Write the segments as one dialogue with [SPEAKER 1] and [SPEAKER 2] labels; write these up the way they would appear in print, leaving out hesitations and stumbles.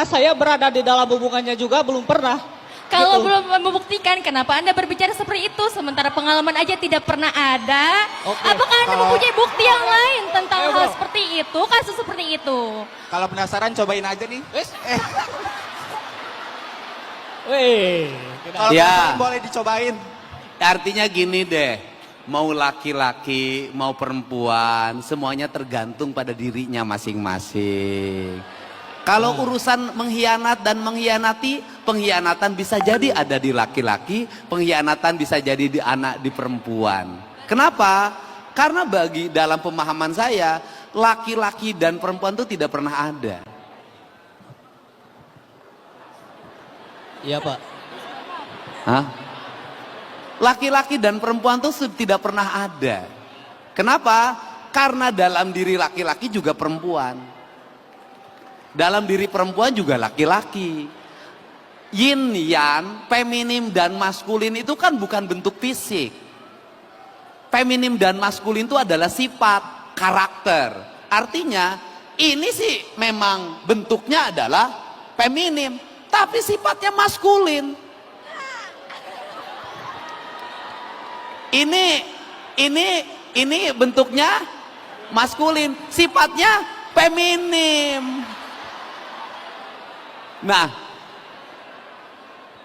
[SPEAKER 1] saya berada di dalam hubungannya juga belum pernah.
[SPEAKER 2] Kalau
[SPEAKER 1] Gitu.
[SPEAKER 2] belum membuktikan, kenapa Anda berbicara seperti itu? Sementara pengalaman aja tidak pernah ada.
[SPEAKER 1] Oke,
[SPEAKER 2] Apakah Anda
[SPEAKER 3] kalau-
[SPEAKER 2] mempunyai bukti yang lain tentang
[SPEAKER 1] Ayo,
[SPEAKER 2] hal
[SPEAKER 1] bro.
[SPEAKER 2] seperti itu, kasus seperti itu?
[SPEAKER 3] Kalau penasaran cobain aja nih.
[SPEAKER 1] Wes. Weh.
[SPEAKER 3] Kalau
[SPEAKER 4] Ya.
[SPEAKER 3] penasaran boleh dicobain.
[SPEAKER 4] Artinya gini deh, mau laki-laki, mau perempuan, semuanya tergantung pada dirinya masing-masing. Kalau urusan mengkhianat dan mengkhianati, pengkhianatan bisa jadi ada di laki-laki, pengkhianatan bisa jadi di anak, di perempuan. Kenapa? Karena bagi dalam pemahaman saya, laki-laki dan perempuan itu tidak pernah ada.
[SPEAKER 1] Iya Pak.
[SPEAKER 4] Hah? Laki-laki dan perempuan itu tidak pernah ada. Kenapa? Karena dalam diri laki-laki juga perempuan. Dalam diri perempuan juga laki-laki. Yin yang, feminim dan maskulin itu kan bukan bentuk fisik. Feminim dan maskulin itu adalah sifat, karakter. Artinya ini sih memang bentuknya adalah feminim, tapi sifatnya maskulin. Ini bentuknya maskulin, sifatnya feminim. Nah,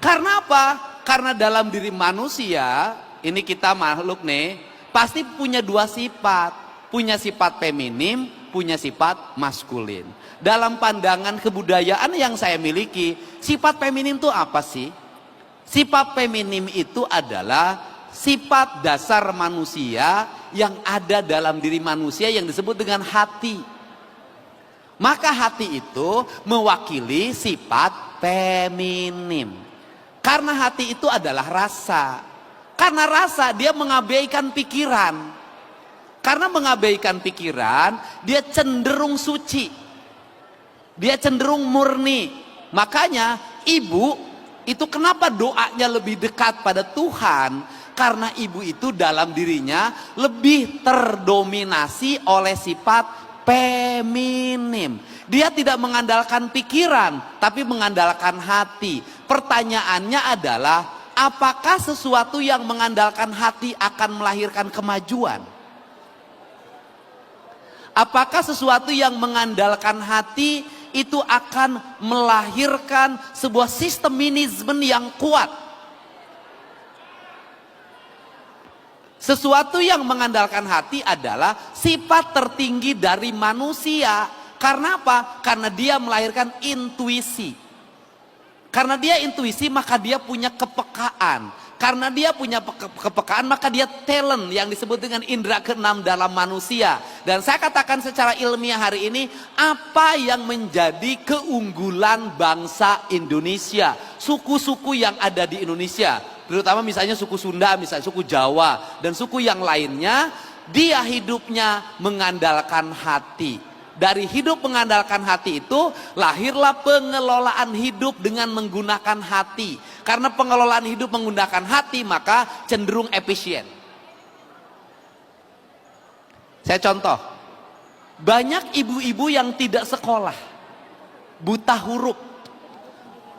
[SPEAKER 4] karena apa? Karena dalam diri manusia, ini kita makhluk nih, pasti punya dua sifat. Punya sifat feminim, punya sifat maskulin. Dalam pandangan kebudayaan yang saya miliki, sifat feminim itu apa sih? Sifat feminim itu adalah sifat dasar manusia yang ada dalam diri manusia yang disebut dengan hati. Maka hati itu mewakili sifat feminim. Karena hati itu adalah rasa. Karena rasa dia mengabaikan pikiran. Karena mengabaikan pikiran, dia cenderung suci. Dia cenderung murni. Makanya ibu itu kenapa doanya lebih dekat pada Tuhan? Karena ibu itu dalam dirinya lebih terdominasi oleh sifat feminim. Dia tidak mengandalkan pikiran, tapi mengandalkan hati. Pertanyaannya adalah, apakah sesuatu yang mengandalkan hati akan melahirkan kemajuan? Apakah sesuatu yang mengandalkan hati itu akan melahirkan sebuah sisteminisme yang kuat? Sesuatu yang mengandalkan hati adalah sifat tertinggi dari manusia. Karena apa? Karena dia melahirkan intuisi. Karena dia intuisi, maka dia punya kepekaan. Karena dia punya kepekaan, maka dia talent yang disebut dengan indera keenam dalam manusia. Dan saya katakan secara ilmiah hari ini, apa yang menjadi keunggulan bangsa Indonesia, suku-suku yang ada di Indonesia, terutama misalnya suku Sunda, misalnya suku Jawa, dan suku yang lainnya, dia hidupnya mengandalkan hati. Dari hidup mengandalkan hati itu, lahirlah pengelolaan hidup dengan menggunakan hati. Karena pengelolaan hidup menggunakan hati, maka cenderung efisien. Saya contoh, banyak ibu-ibu yang tidak sekolah, buta huruf,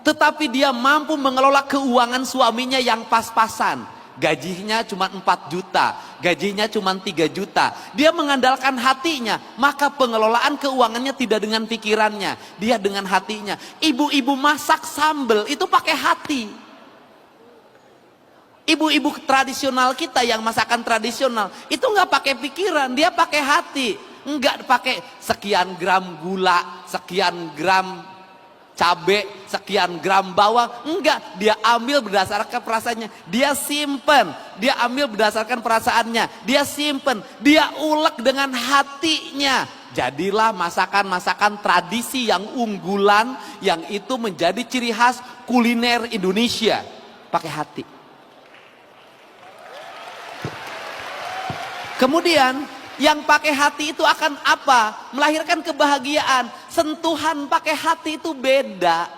[SPEAKER 4] tetapi dia mampu mengelola keuangan suaminya yang pas-pasan. Gajinya cuma 4 juta, gajinya cuma 3 juta. Dia mengandalkan hatinya, maka pengelolaan keuangannya tidak dengan pikirannya, dia dengan hatinya. Ibu-ibu masak sambal itu pakai hati. Ibu-ibu tradisional kita yang masakan tradisional itu nggak pakai pikiran, dia pakai hati. Nggak pakai sekian gram gula, sekian gram cabai, sekian gram bawang, enggak, dia ambil berdasarkan perasaannya, dia simpen, dia ambil berdasarkan perasaannya, dia simpen, dia ulek dengan hatinya. Jadilah masakan-masakan tradisi yang unggulan, yang itu menjadi ciri khas kuliner Indonesia, pakai hati. Kemudian yang pakai hati itu akan apa? Melahirkan kebahagiaan. Sentuhan pakai hati itu beda.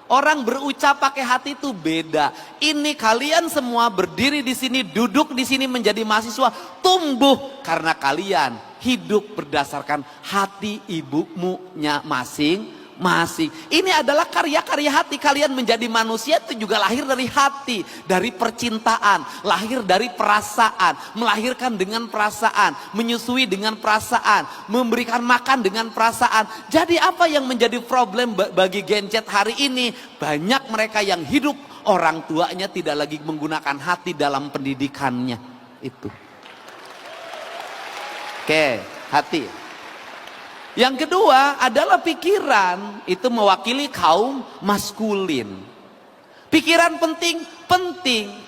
[SPEAKER 4] Orang berucap pakai hati itu beda. Ini kalian semua berdiri di sini, duduk di sini menjadi mahasiswa, tumbuh karena kalian hidup berdasarkan hati ibumu masing-masing. masing. Ini adalah karya-karya hati. Kalian menjadi manusia itu juga lahir dari hati, dari percintaan, lahir dari perasaan, melahirkan dengan perasaan, menyusui dengan perasaan, memberikan makan dengan perasaan. Jadi apa yang menjadi problem bagi Gen Z hari ini? Banyak mereka yang hidup orang tuanya tidak lagi menggunakan hati dalam pendidikannya. Itu. Oke, hati. Yang kedua adalah pikiran, itu mewakili kaum maskulin. Pikiran penting.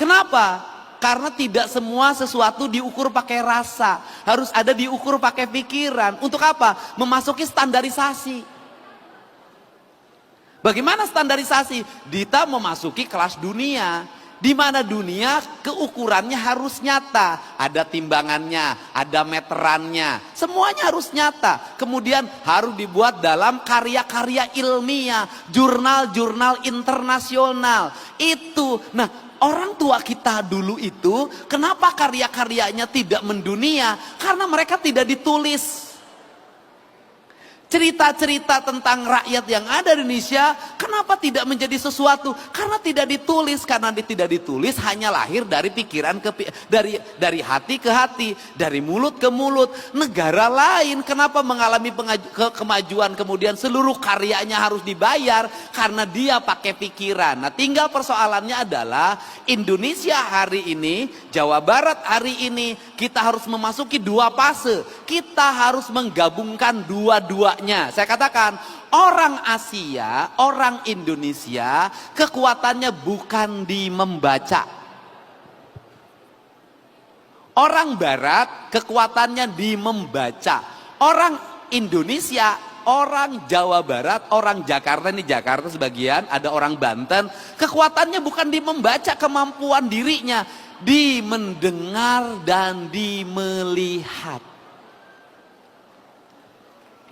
[SPEAKER 4] Kenapa? Karena tidak semua sesuatu diukur pakai rasa, harus ada diukur pakai pikiran. Untuk apa? Memasuki standarisasi. Bagaimana standarisasi? Dita memasuki kelas dunia, di mana dunia keukurannya harus nyata, ada timbangannya, ada meterannya, semuanya harus nyata. Kemudian harus dibuat dalam karya-karya ilmiah, jurnal-jurnal internasional. Itu, nah orang tua kita dulu itu, kenapa karya-karyanya tidak mendunia? Karena mereka tidak ditulis. Cerita-cerita tentang rakyat yang ada di Indonesia, kenapa tidak menjadi sesuatu? Karena tidak ditulis. Karena tidak ditulis hanya lahir dari pikiran dari hati ke hati, dari mulut ke mulut. Negara lain kenapa mengalami kemajuan kemudian seluruh karyanya harus dibayar? Karena dia pakai pikiran. Nah, tinggal persoalannya adalah Indonesia hari ini, Jawa Barat hari ini, kita harus memasuki dua fase. Kita harus menggabungkan dua-duanya. Saya katakan, orang Asia, orang Indonesia, kekuatannya bukan di membaca. Orang Barat, kekuatannya di membaca. Orang Indonesia, orang Jawa Barat, orang Jakarta, ini Jakarta sebagian, ada orang Banten, kekuatannya bukan di membaca kemampuan dirinya, di mendengar dan di melihat.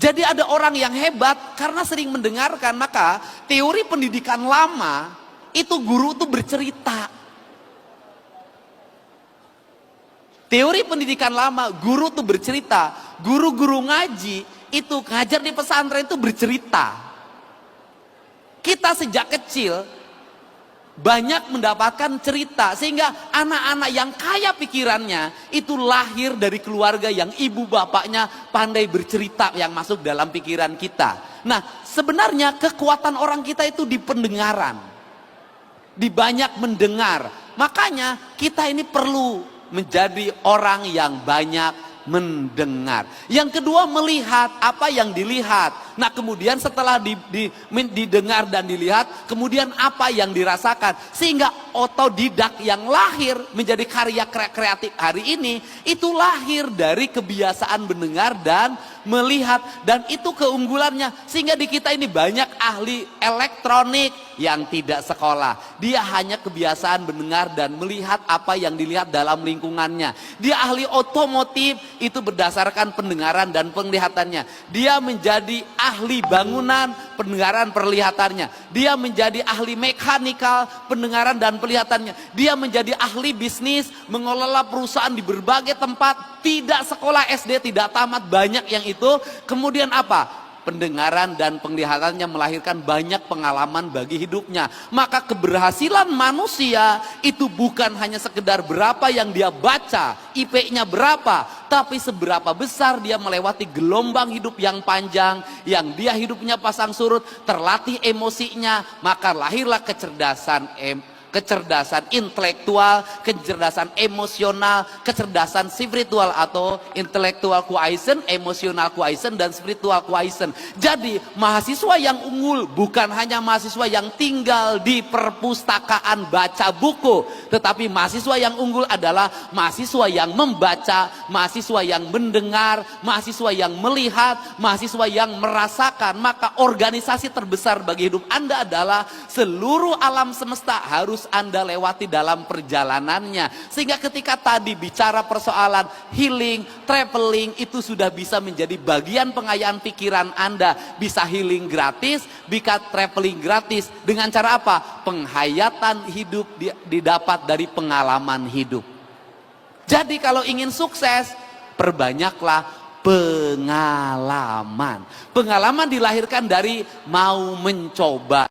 [SPEAKER 4] Jadi ada orang yang hebat karena sering mendengarkan, maka teori pendidikan lama itu guru itu bercerita. Teori pendidikan lama guru itu bercerita, guru-guru ngaji itu ngajar di pesantren itu bercerita. Kita sejak kecil banyak mendapatkan cerita sehingga anak-anak yang kaya pikirannya itu lahir dari keluarga yang ibu bapaknya pandai bercerita yang masuk dalam pikiran kita. Nah, sebenarnya kekuatan orang kita itu di pendengaran, di banyak mendengar. Makanya kita ini perlu menjadi orang yang banyak mendengar. Yang kedua, melihat apa yang dilihat. Nah, kemudian setelah didengar dan dilihat, kemudian apa yang dirasakan. Sehingga otodidak yang lahir menjadi karya kreatif hari ini, itu lahir dari kebiasaan mendengar dan melihat. Dan itu keunggulannya. Sehingga di kita ini banyak ahli elektronik yang tidak sekolah. Dia hanya kebiasaan mendengar dan melihat apa yang dilihat dalam lingkungannya. Dia ahli otomotif, itu berdasarkan pendengaran dan penglihatannya. Dia menjadi ahli bangunan, pendengaran perlihatannya. Dia menjadi ahli mekanikal, pendengaran dan penglihatannya. Dia menjadi ahli bisnis, mengelola perusahaan di berbagai tempat. Tidak sekolah SD, tidak tamat, banyak yang itu. Kemudian apa? Pendengaran dan penglihatannya melahirkan banyak pengalaman bagi hidupnya. Maka keberhasilan manusia itu bukan hanya sekedar berapa yang dia baca, IP-nya berapa, tapi seberapa besar dia melewati gelombang hidup yang panjang, yang dia hidupnya pasang surut, terlatih emosinya, maka lahirlah kecerdasan intelektual, kecerdasan emosional, kecerdasan spiritual atau intelektual quotient, emosional quotient, dan spiritual quotient. Jadi mahasiswa yang unggul bukan hanya mahasiswa yang tinggal di perpustakaan baca buku, tetapi mahasiswa yang unggul adalah mahasiswa yang membaca, mahasiswa yang mendengar, mahasiswa yang melihat, mahasiswa yang merasakan. Maka organisasi terbesar bagi hidup Anda adalah seluruh alam semesta harus Anda lewati dalam perjalanannya. Sehingga ketika tadi bicara persoalan healing, traveling, itu sudah bisa menjadi bagian pengayaan pikiran Anda. Bisa healing gratis, bisa traveling gratis. Dengan cara apa? Penghayatan hidup didapat dari pengalaman hidup. Jadi kalau ingin sukses, perbanyaklah pengalaman. Pengalaman dilahirkan dari mau mencoba.